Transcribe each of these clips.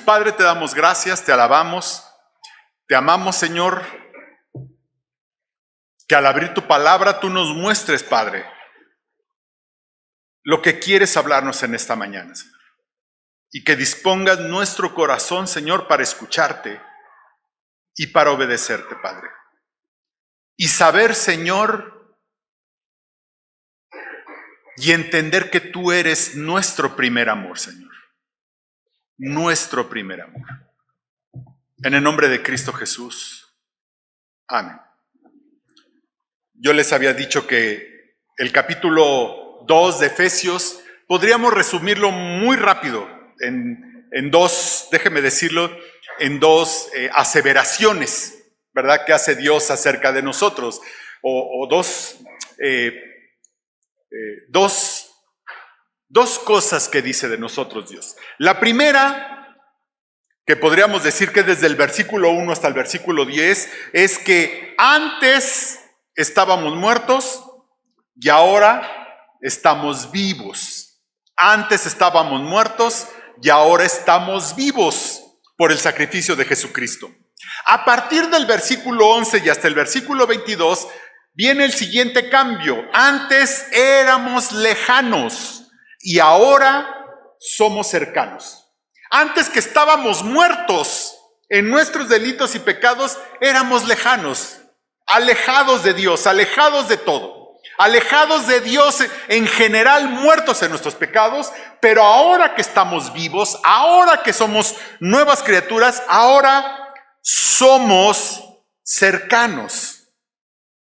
Padre, te damos gracias, te alabamos, te amamos, Señor, que al abrir tu palabra tú nos muestres, Padre, lo que quieres hablarnos en esta mañana, Señor. Y que dispongas nuestro corazón, Señor, para escucharte y para obedecerte, Padre. Y saber, Señor, y entender que tú eres nuestro primer amor, Señor. Nuestro primer amor. En el nombre de Cristo Jesús. Amén. Yo les había dicho que el capítulo 2 de Efesios podríamos resumirlo muy rápido en dos, déjeme decirlo, en dos aseveraciones, ¿verdad?, que hace Dios acerca de nosotros, o dos cosas que dice de nosotros Dios. La primera, que podríamos decir que desde el versículo 1 hasta el versículo 10, es que antes estábamos muertos y ahora estamos vivos. Antes estábamos muertos y ahora estamos vivos por el sacrificio de Jesucristo. A partir del versículo 11 y hasta el versículo 22 viene el siguiente cambio. Antes éramos lejanos y ahora somos cercanos. Antes que estábamos muertos en nuestros delitos y pecados, éramos lejanos, alejados de Dios, alejados de todo. Alejados de Dios en general, muertos en nuestros pecados, pero ahora que estamos vivos, ahora que somos nuevas criaturas, ahora somos cercanos.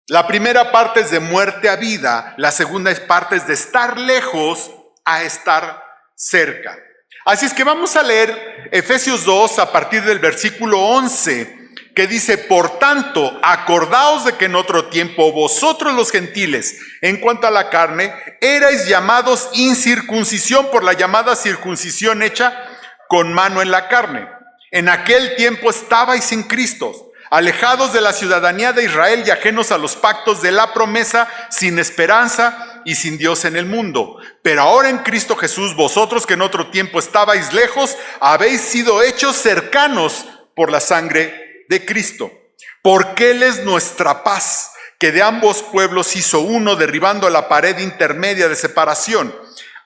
La primera parte es de muerte a vida, la segunda parte es de estar lejos a estar cerca. Así es que vamos a leer Efesios 2 a partir del versículo 11, que dice: por tanto, acordaos de que en otro tiempo vosotros los gentiles, en cuanto a la carne, erais llamados incircuncisión por la llamada circuncisión hecha con mano en la carne. En aquel tiempo estabais sin Cristo, alejados de la ciudadanía de Israel y ajenos a los pactos de la promesa, sin esperanza y sin Dios en el mundo. Pero ahora en Cristo Jesús, vosotros que en otro tiempo estabais lejos, habéis sido hechos cercanos por la sangre de Cristo, porque Él es nuestra paz, que de ambos pueblos hizo uno, derribando la pared intermedia de separación,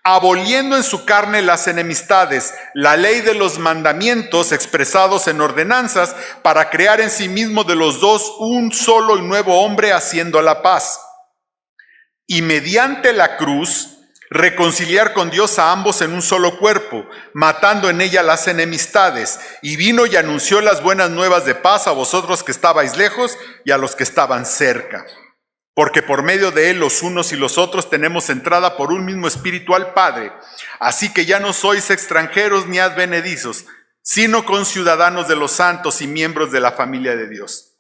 aboliendo en su carne las enemistades, la ley de los mandamientos expresados en ordenanzas, para crear en sí mismo de los dos un solo y nuevo hombre, haciendo la paz. Y mediante la cruz reconciliar con Dios a ambos en un solo cuerpo, matando en ella las enemistades. Y vino y anunció las buenas nuevas de paz a vosotros que estabais lejos y a los que estaban cerca. Porque por medio de él los unos y los otros tenemos entrada por un mismo espíritu al Padre. Así que ya no sois extranjeros ni advenedizos, sino conciudadanos de los santos y miembros de la familia de Dios,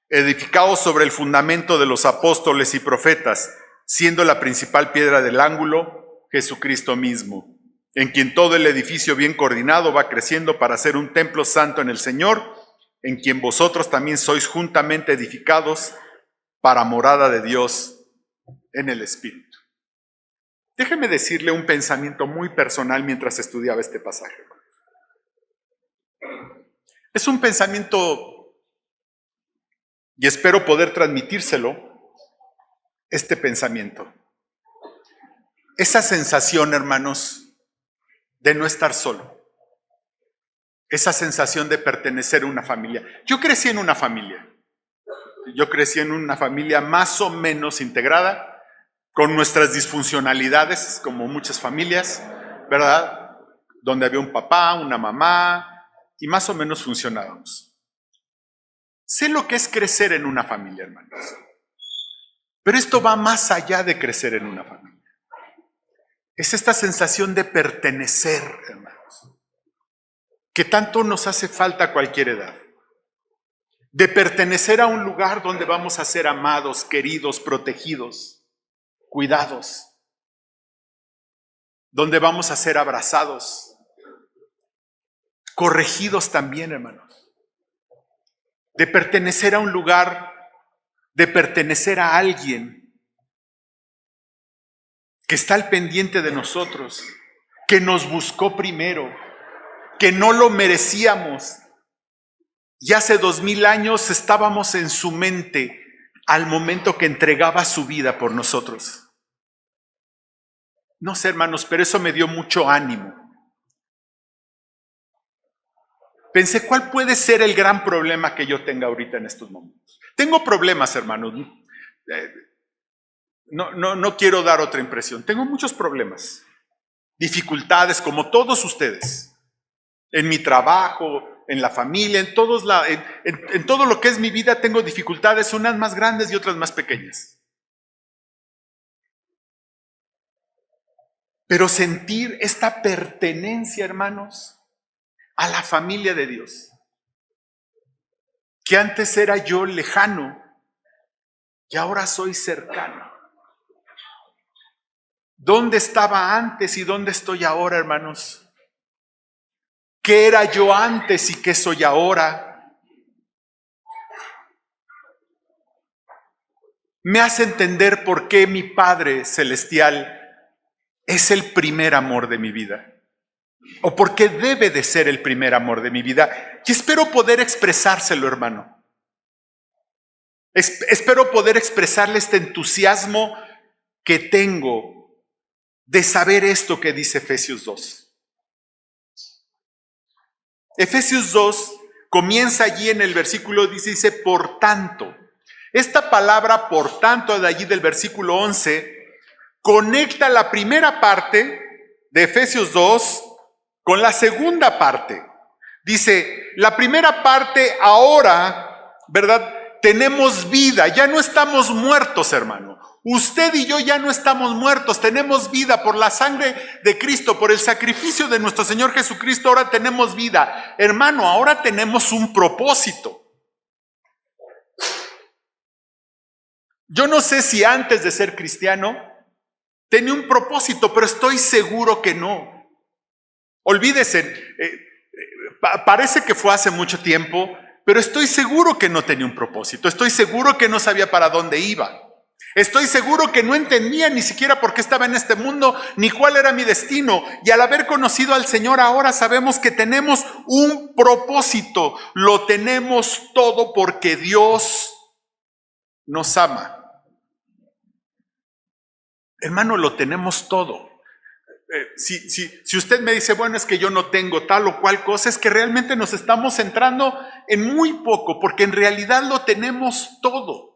edificados sobre el fundamento de los apóstoles y profetas, siendo la principal piedra del ángulo Jesucristo mismo, en quien todo el edificio bien coordinado va creciendo para ser un templo santo en el Señor, en quien vosotros también sois juntamente edificados para morada de Dios en el Espíritu. Déjeme decirle un pensamiento muy personal mientras estudiaba este pasaje. Es un pensamiento, y espero poder transmitírselo, este pensamiento. Esa sensación, hermanos, de no estar solo. Esa sensación de pertenecer a una familia. Yo crecí en una familia. Yo crecí en una familia más o menos integrada, con nuestras disfuncionalidades, como muchas familias, ¿verdad? Donde había un papá, una mamá, y más o menos funcionábamos. Sé lo que es crecer en una familia, hermanos. Pero esto va más allá de crecer en una familia. Es esta sensación de pertenecer, hermanos, que tanto nos hace falta a cualquier edad. De pertenecer a un lugar donde vamos a ser amados, queridos, protegidos, cuidados. Donde vamos a ser abrazados, corregidos también, hermanos. De pertenecer a un lugar, de pertenecer a alguien que está al pendiente de nosotros, que nos buscó primero, que no lo merecíamos. Y hace 2000 años estábamos en su mente al momento que entregaba su vida por nosotros. No sé, hermanos, pero eso me dio mucho ánimo. Pensé, ¿cuál puede ser el gran problema que yo tenga ahorita en estos momentos? Tengo problemas, hermanos. No quiero dar otra impresión. Tengo muchos problemas, dificultades como todos ustedes. En mi trabajo, en la familia, en todo lo que es mi vida tengo dificultades, unas más grandes y otras más pequeñas. Pero sentir esta pertenencia, hermanos, a la familia de Dios, que antes era yo lejano y ahora soy cercano. ¿Dónde estaba antes y dónde estoy ahora, hermanos? ¿Qué era yo antes y qué soy ahora? Me hace entender por qué mi Padre Celestial es el primer amor de mi vida. O por qué debe de ser el primer amor de mi vida. Y espero poder expresárselo, hermano. Espero poder expresarle este entusiasmo que tengo de saber esto que dice Efesios 2. Efesios 2 comienza allí en el versículo 10, dice, por tanto. Esta palabra, por tanto, de allí del versículo 11, conecta la primera parte de Efesios 2 con la segunda parte. Dice, la primera parte ahora, ¿verdad? Tenemos vida, ya no estamos muertos, hermano. Usted y yo ya no estamos muertos, tenemos vida por la sangre de Cristo, por el sacrificio de nuestro Señor Jesucristo, ahora tenemos vida. Hermano, ahora tenemos un propósito. Yo no sé si antes de ser cristiano tenía un propósito, pero estoy seguro que no. Olvídese, parece que fue hace mucho tiempo, pero estoy seguro que no tenía un propósito. Estoy seguro que no sabía para dónde iba. Estoy seguro que no entendía ni siquiera por qué estaba en este mundo, ni cuál era mi destino. Y al haber conocido al Señor ahora sabemos que tenemos un propósito. Lo tenemos todo porque Dios nos ama. Hermano, lo tenemos todo. Si usted me dice, bueno, es que yo no tengo tal o cual cosa, es que realmente nos estamos centrando en muy poco, porque en realidad lo tenemos todo.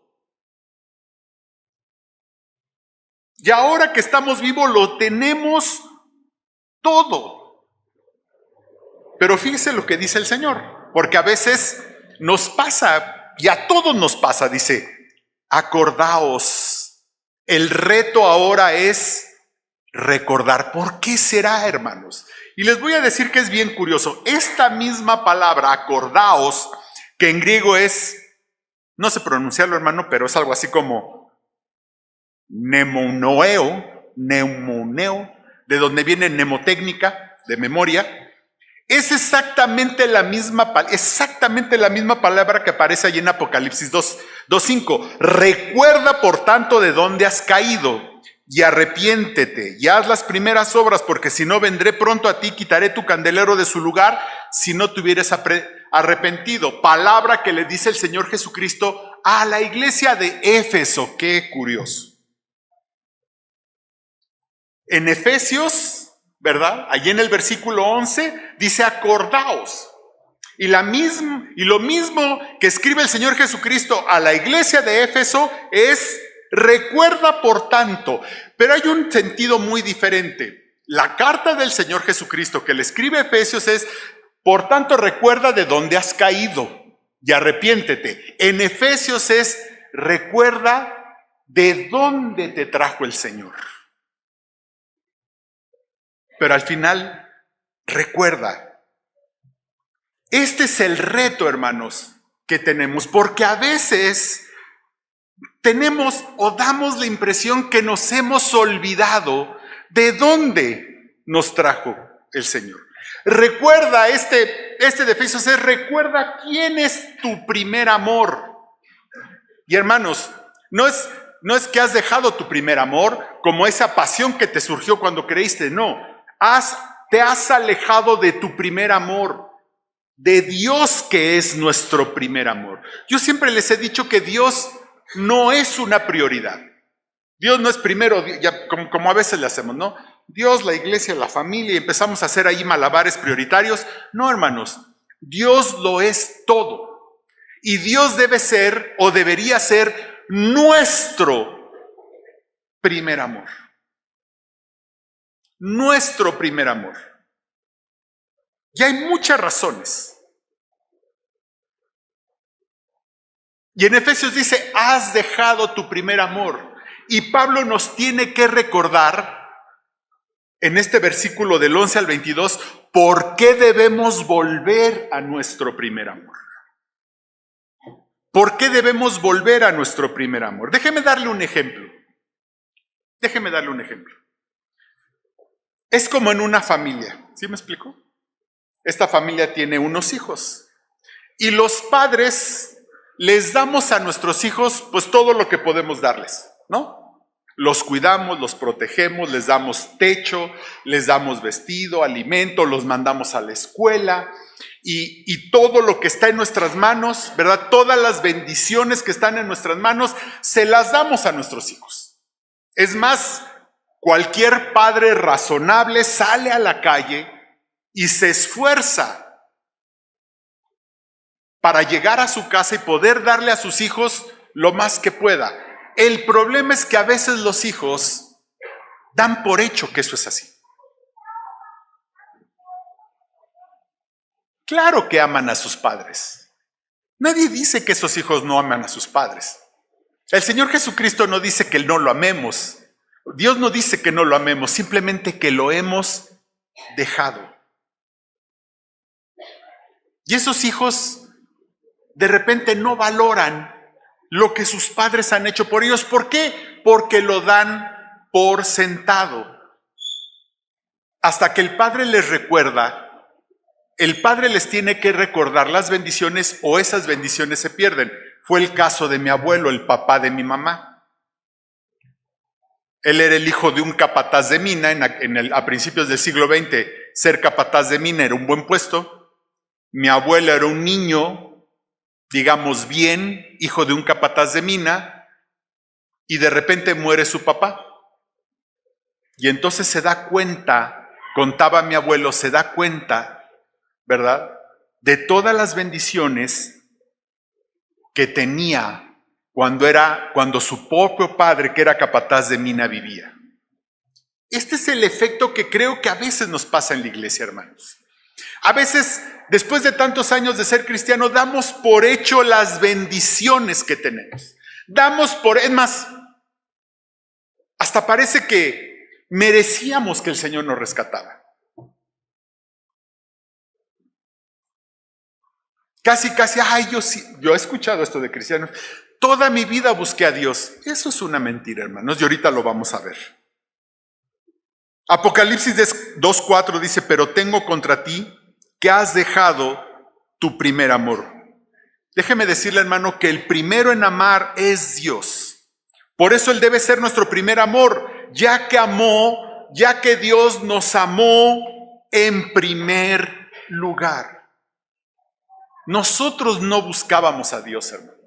Y ahora que estamos vivos, lo tenemos todo. Pero fíjese lo que dice el Señor, porque a veces nos pasa, y a todos nos pasa, dice, acordaos. El reto ahora es recordar. ¿Por qué será, hermanos? Y les voy a decir que es bien curioso. Esta misma palabra, acordaos, que en griego es, no sé pronunciarlo, hermano, pero es algo así como neumoneo, de donde viene mnemotécnica, de memoria, es exactamente la misma palabra que aparece allí en Apocalipsis 2:5. Recuerda, por tanto, de dónde has caído y arrepiéntete y haz las primeras obras, porque si no vendré pronto a ti, quitaré tu candelero de su lugar si no te hubieras arrepentido. Palabra que le dice el Señor Jesucristo a la iglesia de Éfeso. Qué curioso. En Efesios, ¿verdad? Allí en el versículo 11 dice acordaos. Y lo mismo que escribe el Señor Jesucristo a la iglesia de Éfeso es recuerda por tanto. Pero hay un sentido muy diferente. La carta del Señor Jesucristo que le escribe a Efesios es, por tanto recuerda de dónde has caído y arrepiéntete. En Efesios es, recuerda de dónde te trajo el Señor. Pero al final, recuerda. Este es el reto, hermanos, que tenemos, porque a veces tenemos o damos la impresión que nos hemos olvidado de dónde nos trajo el Señor. Recuerda, este de Efesios es, recuerda quién es tu primer amor. Y hermanos, no es que has dejado tu primer amor como esa pasión que te surgió cuando creíste, no. Has Te has alejado de tu primer amor, de Dios que es nuestro primer amor. Yo siempre les he dicho que Dios no es una prioridad. Dios no es primero, ya, como a veces le hacemos, ¿no? Dios, la iglesia, la familia, y empezamos a hacer ahí malabares prioritarios. No, hermanos, Dios lo es todo. Y Dios debe ser o debería ser nuestro primer amor. Nuestro primer amor. Y hay muchas razones. Y en Efesios dice, has dejado tu primer amor. Y Pablo nos tiene que recordar, en este versículo del 11 al 22, por qué debemos volver a nuestro primer amor. ¿Por qué debemos volver a nuestro primer amor? Déjeme darle un ejemplo. Es como en una familia, ¿sí me explico? Esta familia tiene unos hijos y los padres les damos a nuestros hijos pues todo lo que podemos darles, ¿no? Los cuidamos, los protegemos, les damos techo, les damos vestido, alimento, los mandamos a la escuela y todo lo que está en nuestras manos, ¿verdad? Todas las bendiciones que están en nuestras manos se las damos a nuestros hijos. Es más, cualquier padre razonable sale a la calle y se esfuerza para llegar a su casa y poder darle a sus hijos lo más que pueda. El problema es que a veces los hijos dan por hecho que eso es así. Claro que aman a sus padres. Nadie dice que esos hijos no aman a sus padres. El Señor Jesucristo no dice que no lo amemos. Dios no dice que no lo amemos, simplemente que lo hemos dejado. Y esos hijos de repente no valoran lo que sus padres han hecho por ellos. ¿Por qué? Porque lo dan por sentado. Hasta que el padre les recuerda, el padre les tiene que recordar las bendiciones o esas bendiciones se pierden. Fue el caso de mi abuelo, el papá de mi mamá. Él era el hijo de un capataz de mina a principios del siglo XX. Ser capataz de mina era un buen puesto. Mi abuelo era un niño, digamos bien, hijo de un capataz de mina, y de repente muere su papá. Y entonces se da cuenta, contaba mi abuelo, se da cuenta, ¿verdad?, de todas las bendiciones que tenía cuando su propio padre, que era capataz de mina, vivía. Este es el efecto que creo que a veces nos pasa en la iglesia, hermanos. A veces, después de tantos años de ser cristiano, damos por hecho las bendiciones que tenemos. Es más, hasta parece que merecíamos que el Señor nos rescatara. Casi, yo he escuchado esto de cristianos. Toda mi vida busqué a Dios. Eso es una mentira, hermanos, y ahorita lo vamos a ver. Apocalipsis 2:4 dice, pero tengo contra ti que has dejado tu primer amor. Déjeme decirle, hermano, que el primero en amar es Dios. Por eso Él debe ser nuestro primer amor, ya que Dios nos amó en primer lugar. Nosotros no buscábamos a Dios, hermano.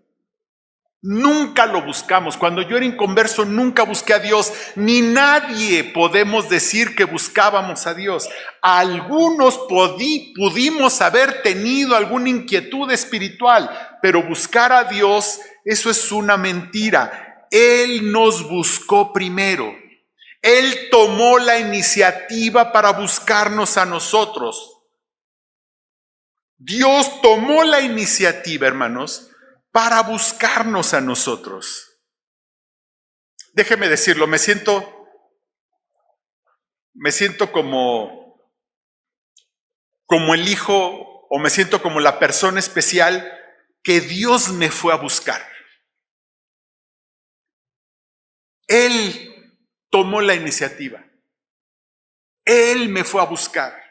Nunca lo buscamos. Cuando yo era inconverso, nunca busqué a Dios. Ni nadie podemos decir que buscábamos a Dios. Algunos pudimos haber tenido alguna inquietud espiritual, pero buscar a Dios, eso es una mentira. Él nos buscó primero. Él tomó la iniciativa para buscarnos a nosotros. Dios tomó la iniciativa, hermanos, para buscarnos a nosotros. Déjeme decirlo, me siento como el hijo, o me siento como la persona especial que Dios me fue a buscar. Él tomó la iniciativa. Él me fue a buscar.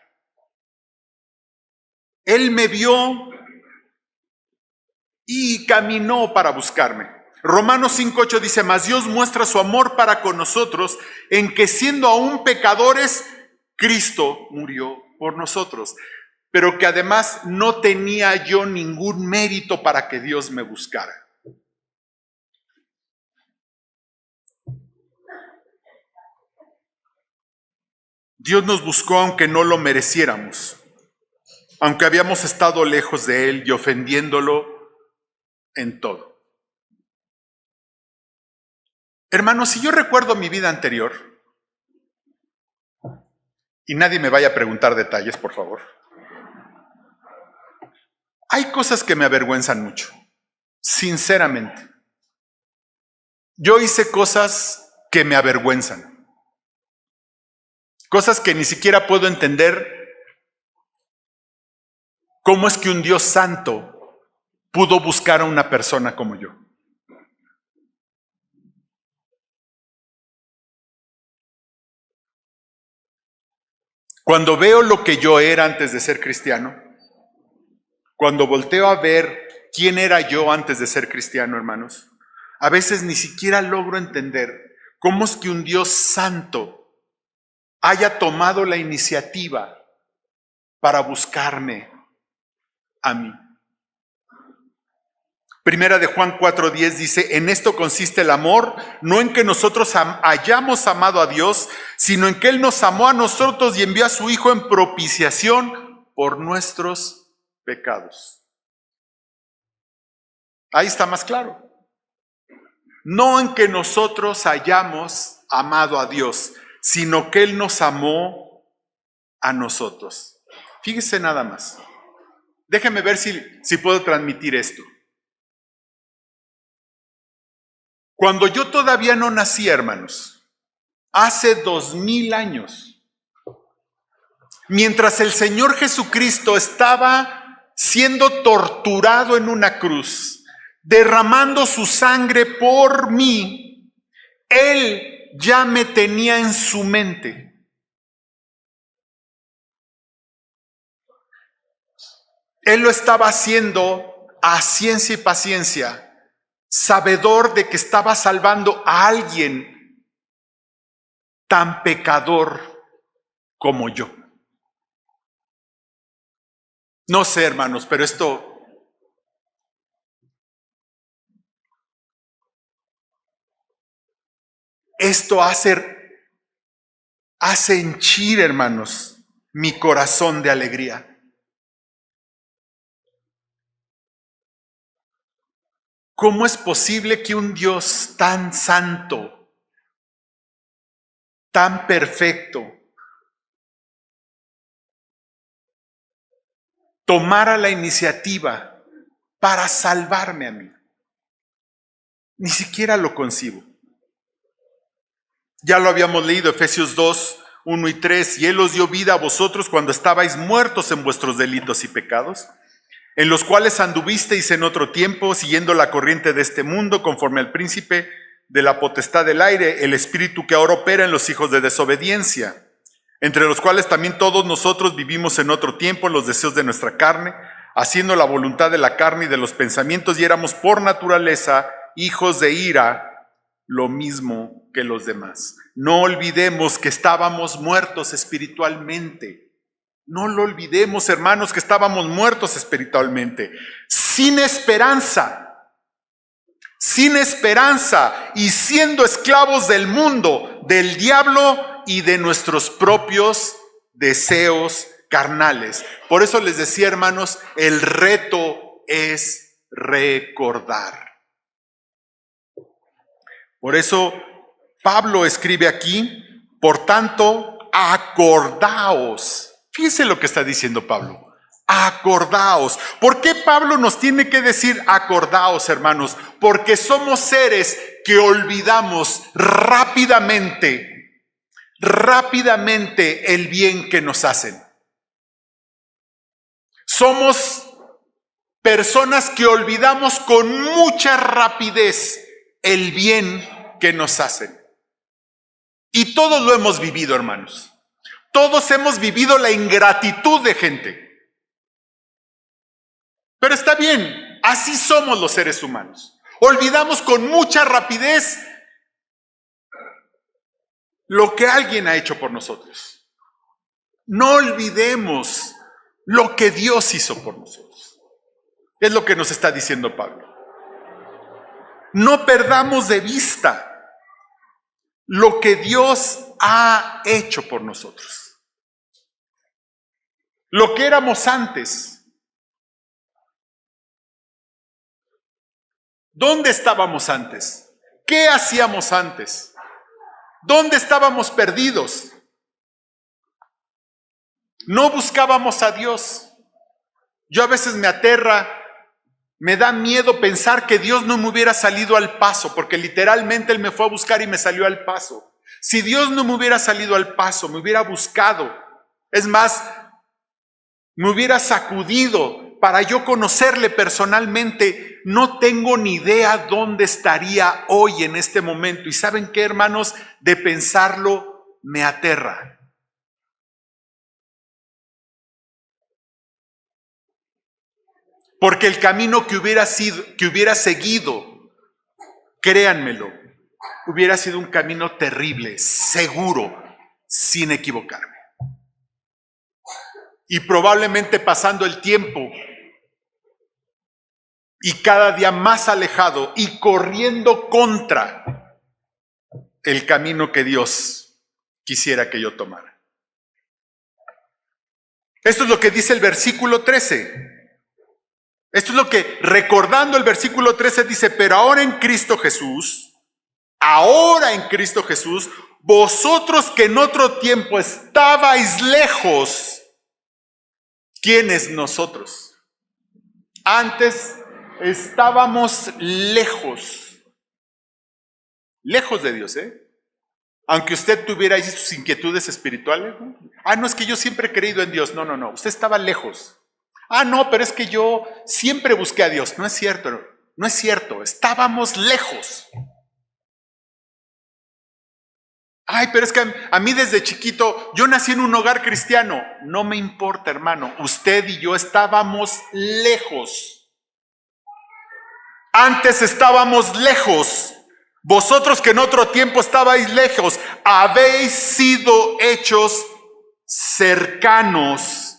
Él me vio y caminó para buscarme. Romanos 5:8 dice, mas Dios muestra su amor para con nosotros en que siendo aún pecadores, Cristo murió por nosotros, pero que además no tenía yo ningún mérito para que Dios me buscara. Dios nos buscó aunque no lo mereciéramos, aunque habíamos estado lejos de Él y ofendiéndolo en todo. Hermanos, si yo recuerdo mi vida anterior, y nadie me vaya a preguntar detalles, por favor, hay cosas que me avergüenzan mucho, sinceramente. Yo hice cosas que me avergüenzan, cosas que ni siquiera puedo entender cómo es que un Dios santo pudo buscar a una persona como yo. Cuando veo lo que yo era antes de ser cristiano, cuando volteo a ver quién era yo antes de ser cristiano, hermanos, a veces ni siquiera logro entender cómo es que un Dios santo haya tomado la iniciativa para buscarme a mí. Primera de Juan 4:10 dice, en esto consiste el amor, no en que nosotros hayamos amado a Dios, sino en que Él nos amó a nosotros y envió a su Hijo en propiciación por nuestros pecados. Ahí está más claro. No en que nosotros hayamos amado a Dios, sino que Él nos amó a nosotros. Fíjese nada más. Déjeme ver si puedo transmitir esto. Cuando yo todavía no nací, hermanos, hace 2000 años, mientras el Señor Jesucristo estaba siendo torturado en una cruz, derramando su sangre por mí, Él ya me tenía en su mente. Él lo estaba haciendo a ciencia y paciencia, sabedor de que estaba salvando a alguien tan pecador como yo. No sé, hermanos, pero esto hace henchir, hermanos, mi corazón de alegría. ¿Cómo es posible que un Dios tan santo, tan perfecto, tomara la iniciativa para salvarme a mí? Ni siquiera lo concibo. Ya lo habíamos leído, Efesios 2:1 y 3, y Él os dio vida a vosotros cuando estabais muertos en vuestros delitos y pecados, en los cuales anduvisteis en otro tiempo, siguiendo la corriente de este mundo, conforme al príncipe de la potestad del aire, el espíritu que ahora opera en los hijos de desobediencia, entre los cuales también todos nosotros vivimos en otro tiempo en los deseos de nuestra carne, haciendo la voluntad de la carne y de los pensamientos, y éramos por naturaleza hijos de ira, lo mismo que los demás. No olvidemos que estábamos muertos espiritualmente. No lo olvidemos, hermanos, que estábamos muertos espiritualmente, sin esperanza y siendo esclavos del mundo, del diablo y de nuestros propios deseos carnales. Por eso les decía, hermanos, el reto es recordar. Por eso Pablo escribe aquí, por tanto, acordaos. Fíjense lo que está diciendo Pablo. Acordaos. ¿Por qué Pablo nos tiene que decir acordaos, hermanos? Porque somos seres que olvidamos rápidamente el bien que nos hacen. Somos personas que olvidamos con mucha rapidez el bien que nos hacen. Y todos lo hemos vivido, hermanos. Todos hemos vivido la ingratitud de gente. Pero está bien, así somos los seres humanos. Olvidamos con mucha rapidez lo que alguien ha hecho por nosotros. No olvidemos lo que Dios hizo por nosotros. Es lo que nos está diciendo Pablo. No perdamos de vista lo que Dios ha hecho por nosotros. Lo que éramos antes. ¿Dónde estábamos antes? ¿Qué hacíamos antes? ¿Dónde estábamos perdidos? No buscábamos a Dios. Yo a veces me aterra, me da miedo pensar que Dios no me hubiera salido al paso, porque literalmente Él me fue a buscar y me salió al paso. Si Dios no me hubiera salido al paso, me hubiera buscado, es más, me hubiera sacudido para yo conocerle personalmente, no tengo ni idea dónde estaría hoy en este momento. Y ¿saben qué, hermanos? De pensarlo me aterra. Porque el camino que hubiera seguido, créanmelo, hubiera sido un camino terrible, seguro, sin equivocarme. Y probablemente pasando el tiempo y cada día más alejado y corriendo contra el camino que Dios quisiera que yo tomara. Esto es lo que dice el versículo 13. Esto es lo que, recordando el versículo 13, dice: pero ahora en Cristo Jesús, vosotros que en otro tiempo estabais lejos. ¿Quiénes nosotros? Antes estábamos lejos de Dios, Aunque usted tuviera sus inquietudes espirituales, ¿no? No, es que yo siempre he creído en Dios. No, usted estaba lejos. No, pero es que yo siempre busqué a Dios. No es cierto, estábamos lejos. Pero es que a mí desde chiquito, yo nací en un hogar cristiano. No me importa, hermano, usted y yo estábamos lejos. Antes estábamos lejos. Vosotros que en otro tiempo estabais lejos, habéis sido hechos cercanos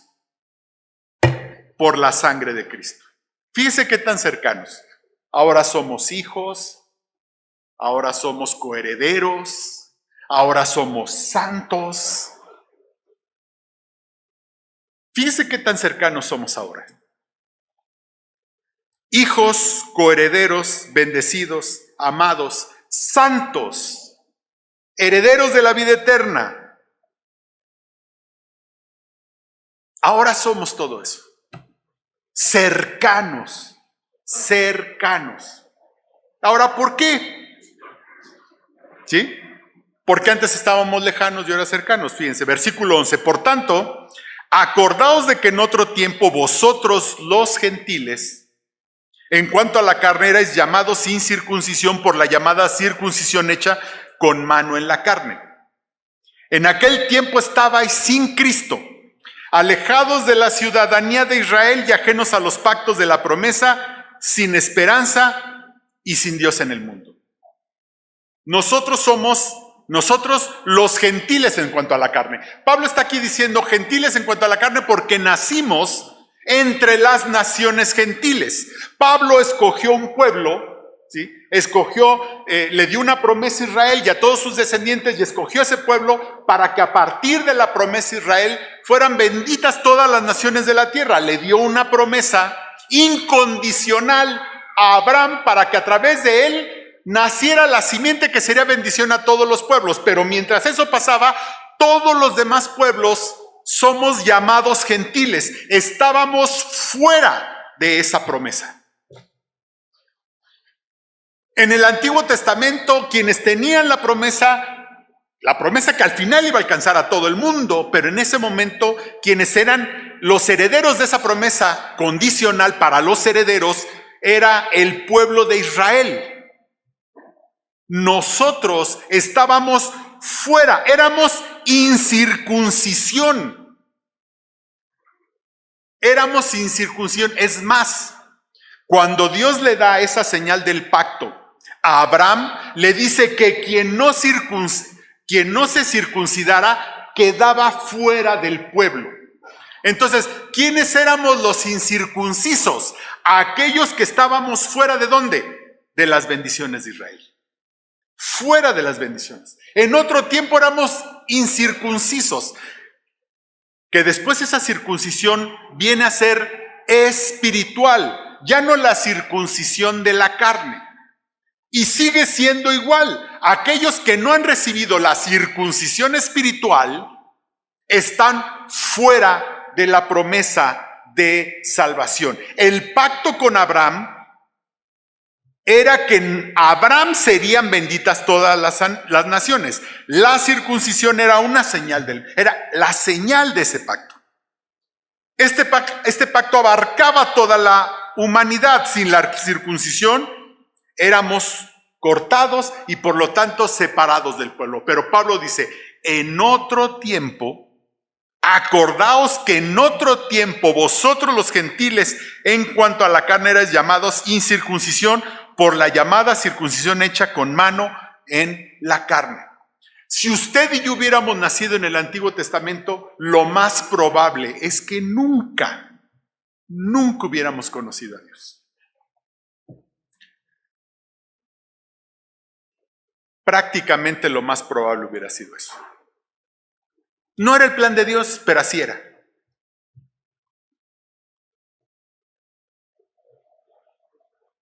por la sangre de Cristo. Fíjese qué tan cercanos. Ahora somos hijos, ahora somos coherederos, ahora somos santos. Fíjese qué tan cercanos somos ahora. Hijos, coherederos, bendecidos, amados, santos, herederos de la vida eterna. Ahora somos todo eso. Cercanos. Ahora, ¿por qué? ¿Sí? Porque antes estábamos lejanos y ahora cercanos. Fíjense, versículo 11. Por tanto, acordaos de que en otro tiempo vosotros los gentiles, en cuanto a la carne, erais llamados sin circuncisión por la llamada circuncisión hecha con mano en la carne. En aquel tiempo estabais sin Cristo, alejados de la ciudadanía de Israel y ajenos a los pactos de la promesa, sin esperanza y sin Dios en el mundo. Nosotros los gentiles en cuanto a la carne. Pablo está aquí diciendo gentiles en cuanto a la carne porque nacimos entre las naciones gentiles. Pablo escogió un pueblo, ¿sí? Le dio una promesa a Israel y a todos sus descendientes, y escogió ese pueblo para que a partir de la promesa a Israel fueran benditas todas las naciones de la tierra. Le dio una promesa incondicional a Abraham para que a través de él naciera la simiente que sería bendición a todos los pueblos. Pero mientras eso pasaba, todos los demás pueblos somos llamados gentiles. Estábamos fuera de esa promesa. En el Antiguo Testamento, quienes tenían la promesa que al final iba a alcanzar a todo el mundo, pero en ese momento, quienes eran los herederos de esa promesa condicional para los herederos, era el pueblo de Israel. Nosotros estábamos fuera, éramos incircuncisión. Es más, cuando Dios le da esa señal del pacto a Abraham, le dice que quien no se circuncidara quedaba fuera del pueblo. Entonces, ¿quiénes éramos los incircuncisos? Aquellos que estábamos fuera ¿de dónde? De las bendiciones de Israel. Fuera de las bendiciones. En otro tiempo éramos incircuncisos, que después esa circuncisión viene a ser espiritual, ya no la circuncisión de la carne. Y sigue siendo igual. Aquellos que no han recibido la circuncisión espiritual están fuera de la promesa de salvación. El pacto con Abraham era que en Abraham serían benditas todas las naciones. La circuncisión era una señal era la señal de ese pacto. Este pacto abarcaba toda la humanidad. Sin la circuncisión éramos cortados y por lo tanto separados del pueblo. Pero Pablo dice, en otro tiempo, acordaos que en otro tiempo vosotros los gentiles en cuanto a la carne erais llamados incircuncisión por la llamada circuncisión hecha con mano en la carne. Si usted y yo hubiéramos nacido en el Antiguo Testamento, lo más probable es que nunca hubiéramos conocido a Dios. Prácticamente lo más probable hubiera sido eso. No era el plan de Dios, pero así era.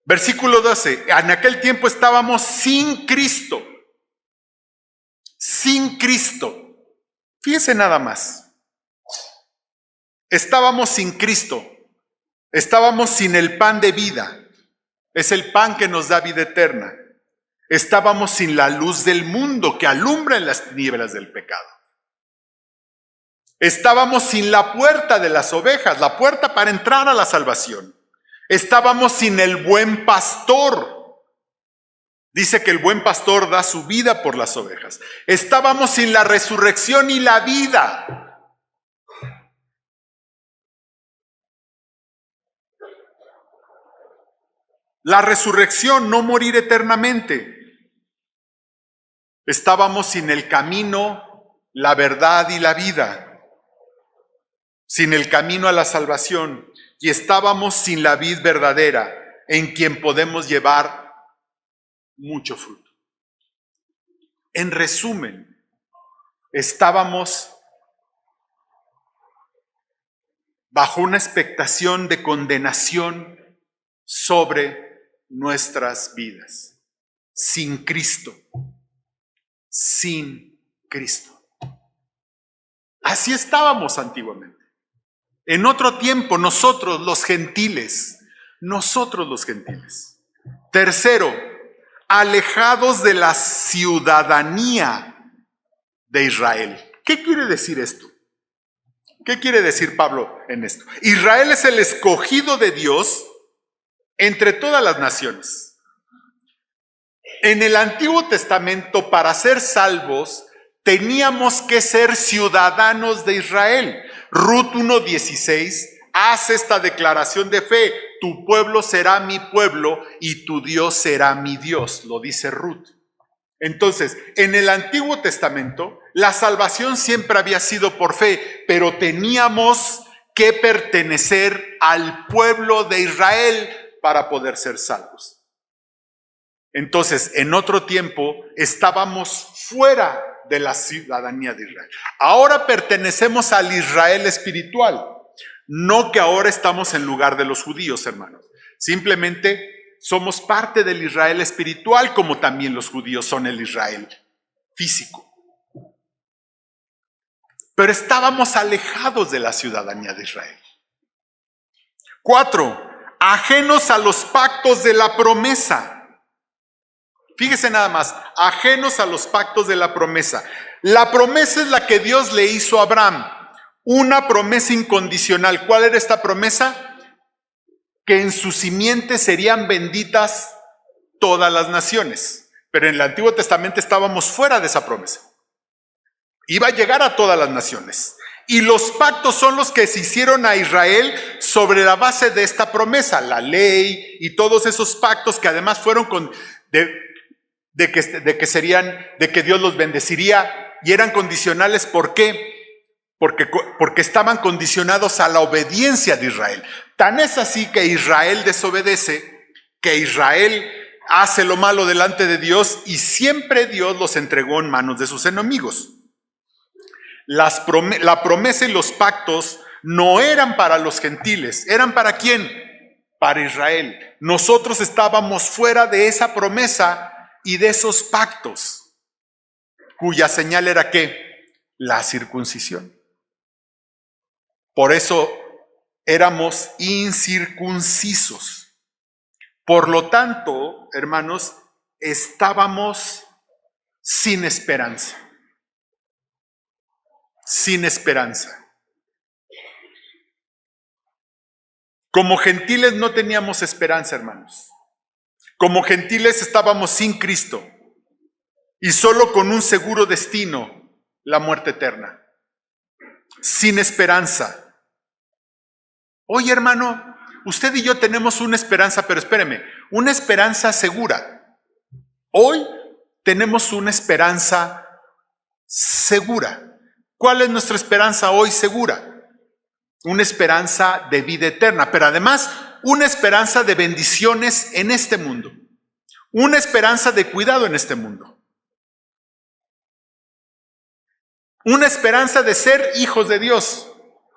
Versículo 12. En aquel tiempo estábamos sin Cristo. Sin Cristo. Fíjense nada más. Estábamos sin Cristo. Estábamos sin el pan de vida. Es el pan que nos da vida eterna. Estábamos sin la luz del mundo que alumbra en las tinieblas del pecado. Estábamos sin la puerta de las ovejas, la puerta para entrar a la salvación. Estábamos sin el buen pastor. Dice que el buen pastor da su vida por las ovejas. Estábamos sin la resurrección y la vida. La resurrección, no morir eternamente. Estábamos sin el camino, la verdad y la vida. Sin el camino a la salvación. Y estábamos sin la vid verdadera, en quien podemos llevar mucho fruto. En resumen, estábamos bajo una expectación de condenación sobre nuestras vidas. Sin Cristo. Sin Cristo. Así estábamos antiguamente. En otro tiempo, nosotros los gentiles. Tercero, alejados de la ciudadanía de Israel. ¿Qué quiere decir esto? ¿Qué quiere decir Pablo en esto? Israel es el escogido de Dios entre todas las naciones. En el Antiguo Testamento, para ser salvos, teníamos que ser ciudadanos de Israel. Ruth 1:16 hace esta declaración de fe: tu pueblo será mi pueblo y tu Dios será mi Dios, lo dice Ruth. Entonces, en el Antiguo Testamento, la salvación siempre había sido por fe, pero teníamos que pertenecer al pueblo de Israel para poder ser salvos. Entonces, en otro tiempo, estábamos fuera de la ciudadanía de Israel. Ahora pertenecemos al Israel espiritual. No que ahora estamos en lugar de los judíos, hermanos. Simplemente somos parte del Israel espiritual, como también los judíos son el Israel físico. Pero estábamos alejados de la ciudadanía de Israel. 4. Ajenos a los pactos de la promesa. Fíjese nada más, ajenos a los pactos de la promesa. La promesa es la que Dios le hizo a Abraham. Una promesa incondicional. ¿Cuál era esta promesa? Que en su simiente serían benditas todas las naciones. Pero en el Antiguo Testamento estábamos fuera de esa promesa. Iba a llegar a todas las naciones. Y los pactos son los que se hicieron a Israel sobre la base de esta promesa. La ley y todos esos pactos que además fueron de que Dios los bendeciría y eran condicionales. ¿Por qué? Porque estaban condicionados a la obediencia de Israel. Tan es así que Israel desobedece, que Israel hace lo malo delante de Dios y siempre Dios los entregó en manos de sus enemigos. La promesa y los pactos no eran para los gentiles, ¿eran para quién? Para Israel. Nosotros estábamos fuera de esa promesa y de esos pactos, cuya señal era ¿qué? La circuncisión. Por eso éramos incircuncisos. Por lo tanto, hermanos, estábamos sin esperanza. Sin esperanza. Como gentiles no teníamos esperanza, hermanos. Como gentiles estábamos sin Cristo y solo con un seguro destino, la muerte eterna. Sin esperanza. Oye, hermano, usted y yo tenemos una esperanza, pero espéreme, una esperanza segura. Hoy tenemos una esperanza segura. ¿Cuál es nuestra esperanza hoy segura? Una esperanza de vida eterna, pero además una esperanza de bendiciones en este mundo. Una esperanza de cuidado en este mundo. Una esperanza de ser hijos de Dios.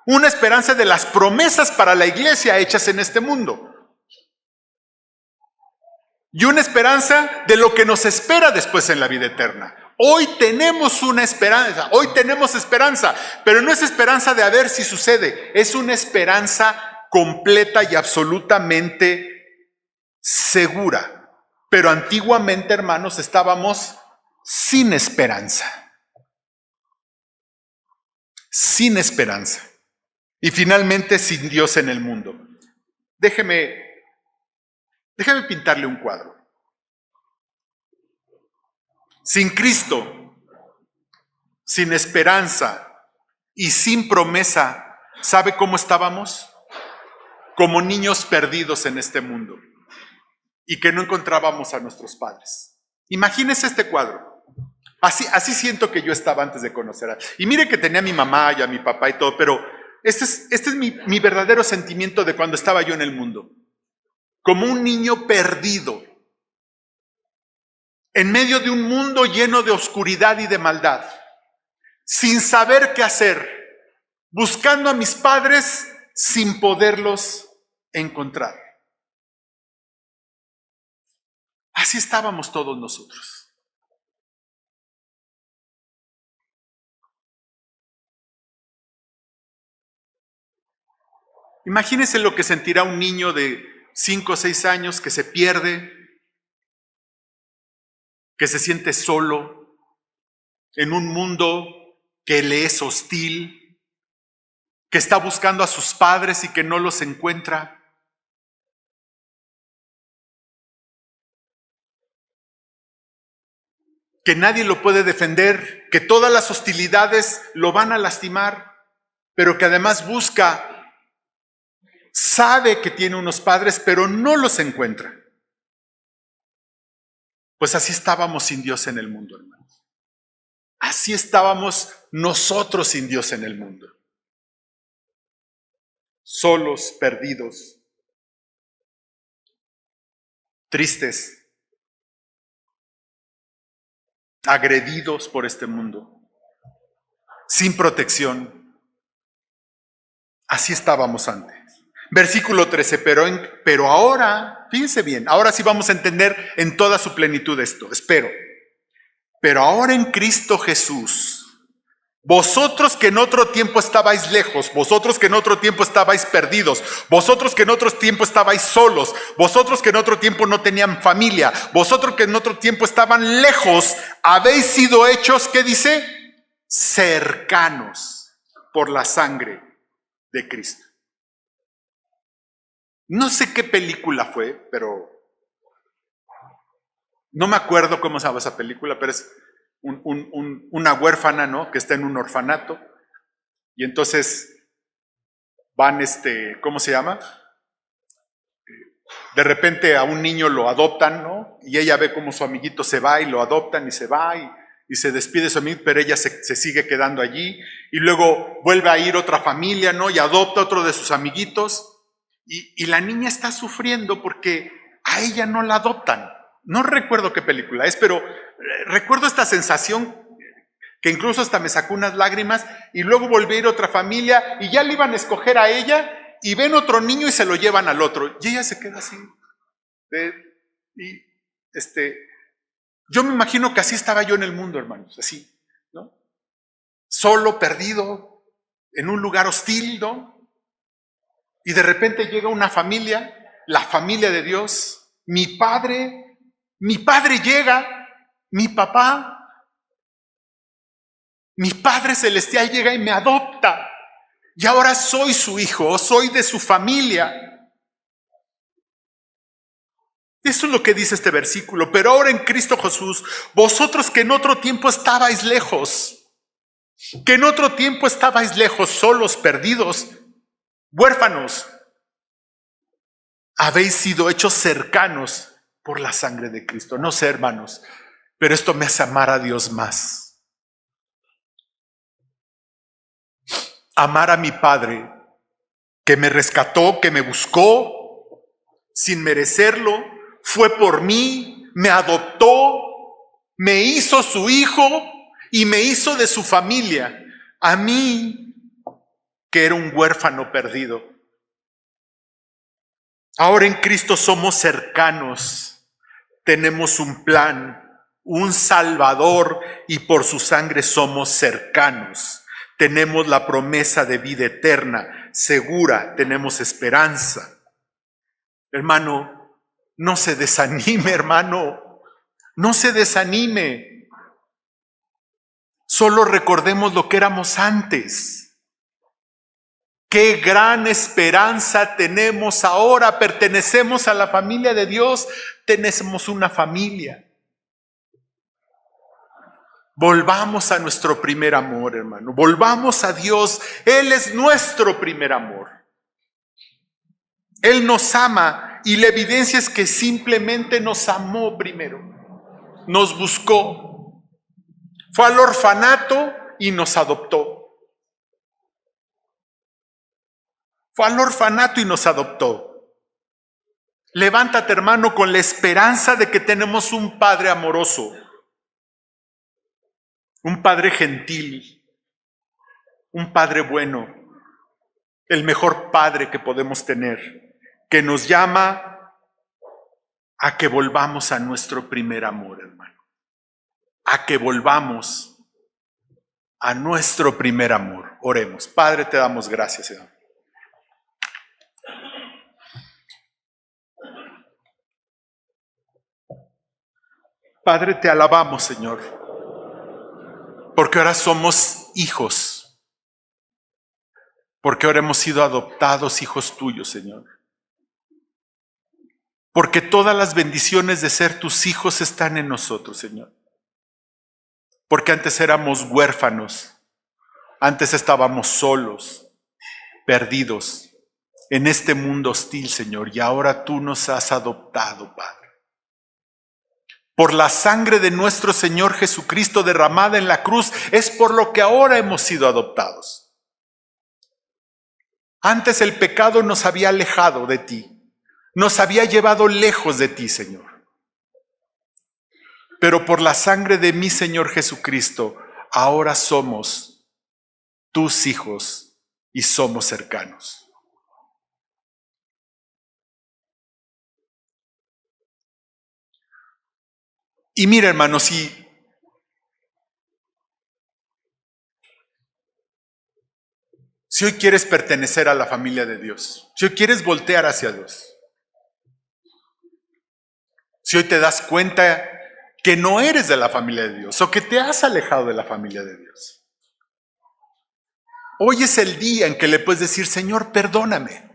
Una esperanza de las promesas para la iglesia hechas en este mundo. Y una esperanza de lo que nos espera después en la vida eterna. Hoy tenemos una esperanza, pero no es esperanza de a ver si sucede, es una esperanza completa y absolutamente segura. Pero antiguamente, hermanos, estábamos sin esperanza. Sin esperanza. Y finalmente sin Dios en el mundo. Déjeme pintarle un cuadro. Sin Cristo, sin esperanza y sin promesa, ¿sabe cómo estábamos? Como niños perdidos en este mundo y que no encontrábamos a nuestros padres. Imagínese este cuadro. Así siento que yo estaba antes de conocer a... Y mire que tenía a mi mamá y a mi papá y todo, pero este es mi verdadero sentimiento de cuando estaba yo en el mundo. Como un niño perdido, en medio de un mundo lleno de oscuridad y de maldad, sin saber qué hacer, buscando a mis padres sin poderlos encontrar. Así estábamos todos nosotros. Imagínense lo que sentirá un niño de 5 o 6 años que se pierde, que se siente solo, en un mundo que le es hostil, que está buscando a sus padres y que no los encuentra. Que nadie lo puede defender, que todas las hostilidades lo van a lastimar, pero que además busca, sabe que tiene unos padres, pero no los encuentra. Pues así estábamos sin Dios en el mundo, hermanos. Así estábamos nosotros sin Dios en el mundo. Solos, perdidos, tristes, agredidos por este mundo, sin protección. Así estábamos antes. Versículo 13, pero ahora, fíjense bien, ahora sí vamos a entender en toda su plenitud esto, espero. Pero ahora en Cristo Jesús, vosotros que en otro tiempo estabais lejos, vosotros que en otro tiempo estabais perdidos, vosotros que en otro tiempo estabais solos, vosotros que en otro tiempo no tenían familia, vosotros que en otro tiempo estaban lejos, habéis sido hechos, ¿qué dice? Cercanos por la sangre de Cristo. No sé qué película fue, pero no me acuerdo cómo se llama esa película, pero es una huérfana, ¿no? Que está en un orfanato y entonces van, ¿cómo se llama? De repente a un niño lo adoptan, ¿no? Y ella ve cómo su amiguito se va y lo adoptan y se va y se despide de su amigo, pero ella se sigue quedando allí, y luego vuelve a ir otra familia, ¿no? Y adopta otro de sus amiguitos, y la niña está sufriendo porque a ella no la adoptan. No recuerdo qué película es, pero recuerdo esta sensación que incluso hasta me sacó unas lágrimas, y luego volví a ir a otra familia, y ya le iban a escoger a ella, y ven otro niño y se lo llevan al otro, y ella se queda así. Yo me imagino que así estaba yo en el mundo, hermanos, así, ¿no? Solo, perdido, en un lugar hostil, ¿no? Y de repente llega una familia, la familia de Dios, mi padre llega, mi Padre Celestial llega y me adopta. Y ahora soy su hijo, soy de su familia. Eso es lo que dice este versículo. Pero ahora en Cristo Jesús, vosotros que en otro tiempo estabais lejos, solos, perdidos, huérfanos, habéis sido hechos cercanos por la sangre de Cristo. No sé, hermanos, pero esto me hace amar a Dios más. Amar a mi Padre, que me rescató, que me buscó sin merecerlo, fue por mí, me adoptó, me hizo su hijo y me hizo de su familia. A mí, que era un huérfano perdido. Ahora en Cristo somos cercanos, tenemos un plan, un Salvador, y por su sangre somos cercanos. Tenemos la promesa de vida eterna, segura, tenemos esperanza. Hermano, no se desanime, hermano, no se desanime. Solo recordemos lo que éramos antes. Qué gran esperanza tenemos ahora. Pertenecemos a la familia de Dios, tenemos una familia. Volvamos a nuestro primer amor, hermano. Volvamos a Dios. Él es nuestro primer amor. Él nos ama, y la evidencia es que simplemente nos amó primero. Nos buscó. Fue al orfanato y nos adoptó. Fue al orfanato y nos adoptó. Levántate, hermano, con la esperanza de que tenemos un Padre amoroso. Un Padre gentil, un Padre bueno, el mejor Padre que podemos tener, que nos llama a que volvamos a nuestro primer amor, hermano. A que volvamos a nuestro primer amor. Oremos. Padre, te damos gracias, Señor. Padre, te alabamos, Señor, porque ahora somos hijos, porque ahora hemos sido adoptados hijos tuyos, Señor. Porque todas las bendiciones de ser tus hijos están en nosotros, Señor. Porque antes éramos huérfanos, antes estábamos solos, perdidos en este mundo hostil, Señor, y ahora tú nos has adoptado, Padre. Por la sangre de nuestro Señor Jesucristo derramada en la cruz, es por lo que ahora hemos sido adoptados. Antes el pecado nos había alejado de ti, nos había llevado lejos de ti, Señor. Pero por la sangre de mi Señor Jesucristo, ahora somos tus hijos y somos cercanos. Y mira, hermanos, si hoy quieres pertenecer a la familia de Dios, si hoy quieres voltear hacia Dios, si hoy te das cuenta que no eres de la familia de Dios o que te has alejado de la familia de Dios, hoy es el día en que le puedes decir: Señor, perdóname.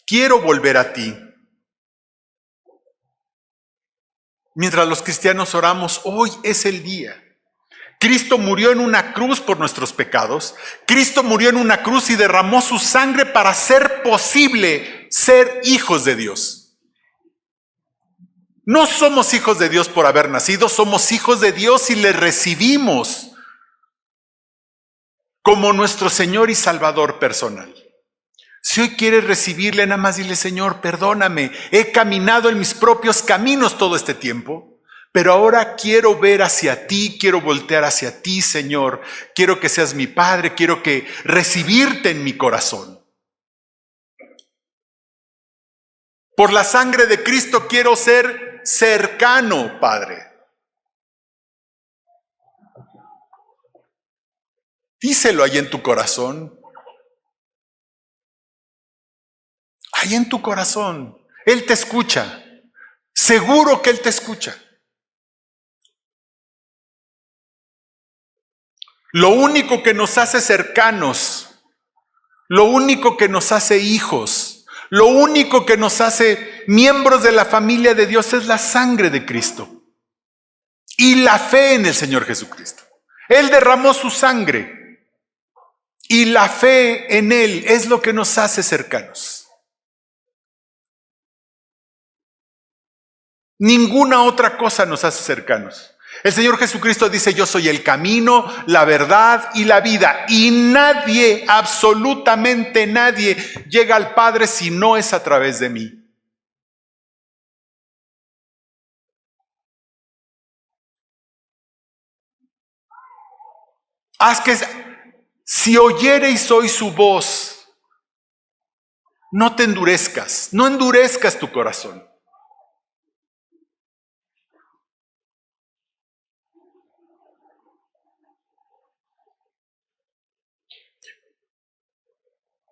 Quiero volver a ti. Mientras los cristianos oramos, hoy es el día. Cristo murió en una cruz por nuestros pecados. Cristo murió en una cruz y derramó su sangre para hacer posible ser hijos de Dios. No somos hijos de Dios por haber nacido, somos hijos de Dios y le recibimos como nuestro Señor y Salvador personal. Si hoy quieres recibirle, nada más dile: Señor, perdóname, he caminado en mis propios caminos todo este tiempo, pero ahora quiero ver hacia ti, quiero voltear hacia ti, Señor. Quiero que seas mi Padre, quiero recibirte en mi corazón. Por la sangre de Cristo quiero ser cercano, Padre. Díselo ahí en tu corazón. Ahí en tu corazón. Él te escucha. Seguro que Él te escucha. Lo único que nos hace cercanos, lo único que nos hace hijos, lo único que nos hace miembros de la familia de Dios es la sangre de Cristo y la fe en el Señor Jesucristo. Él derramó su sangre y la fe en Él es lo que nos hace cercanos. Ninguna otra cosa nos hace cercanos. El Señor Jesucristo dice: yo soy el camino, la verdad y la vida. Y nadie, absolutamente nadie, llega al Padre si no es a través de mí. Haz que, si oyereis hoy su voz, no te endurezcas, no endurezcas tu corazón.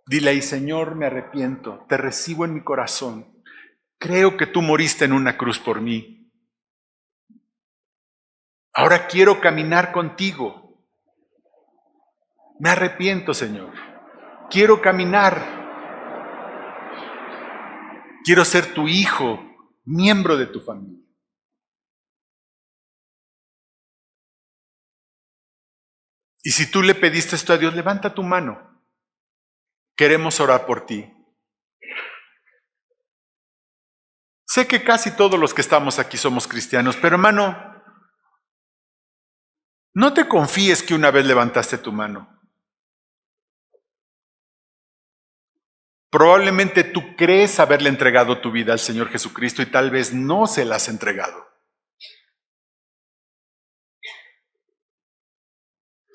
Dile ahí: Señor, me arrepiento, te recibo en mi corazón. Creo que tú moriste en una cruz por mí. Ahora quiero caminar contigo. Me arrepiento, Señor. Quiero caminar. Quiero ser tu hijo, miembro de tu familia. Y si tú le pediste esto a Dios, levanta tu mano. Queremos orar por ti. Sé que casi todos los que estamos aquí somos cristianos, pero hermano, no te confíes que una vez levantaste tu mano. Probablemente tú crees haberle entregado tu vida al Señor Jesucristo y tal vez no se la has entregado.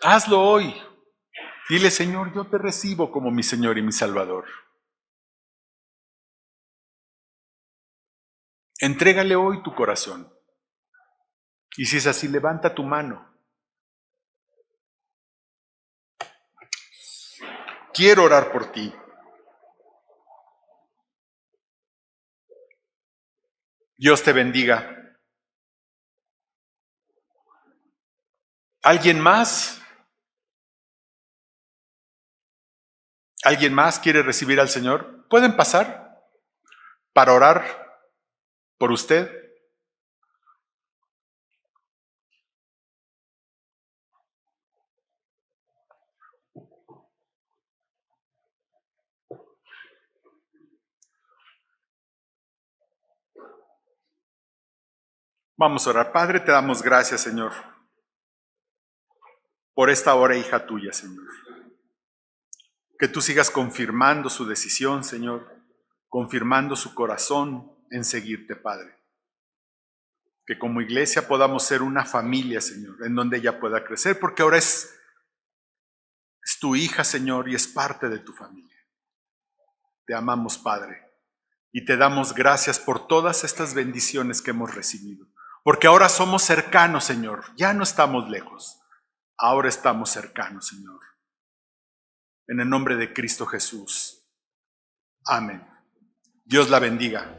Hazlo hoy. Dile: Señor, yo te recibo como mi Señor y mi Salvador. Entrégale hoy tu corazón. Y si es así, levanta tu mano. Quiero orar por ti. Dios te bendiga. ¿Alguien más? ¿Alguien más quiere recibir al Señor? ¿Pueden pasar para orar por usted? Vamos a orar. Padre, te damos gracias, Señor, por esta hora, hija tuya, Señor. Que tú sigas confirmando su decisión, Señor, confirmando su corazón en seguirte, Padre. Que como iglesia podamos ser una familia, Señor, en donde ella pueda crecer, porque ahora es tu hija, Señor, y es parte de tu familia. Te amamos, Padre, y te damos gracias por todas estas bendiciones que hemos recibido. Porque ahora somos cercanos, Señor. Ya no estamos lejos. Ahora estamos cercanos, Señor. En el nombre de Cristo Jesús. Amén. Dios la bendiga.